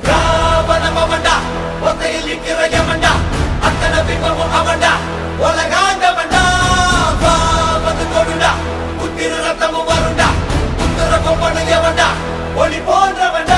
ராவணம் அவன்டா, ஒத்தையில் நிற்கிற யமன்டா, அத்தனை பிம்பமும் அவன்டா, உலகாண்டவன்டா. வா வந்து கொடுடா, குத்திர ரத்தமும் வருண்டா, குத்துற கொம்பனு எவன்டா, ஒளி போன்றவன்டா.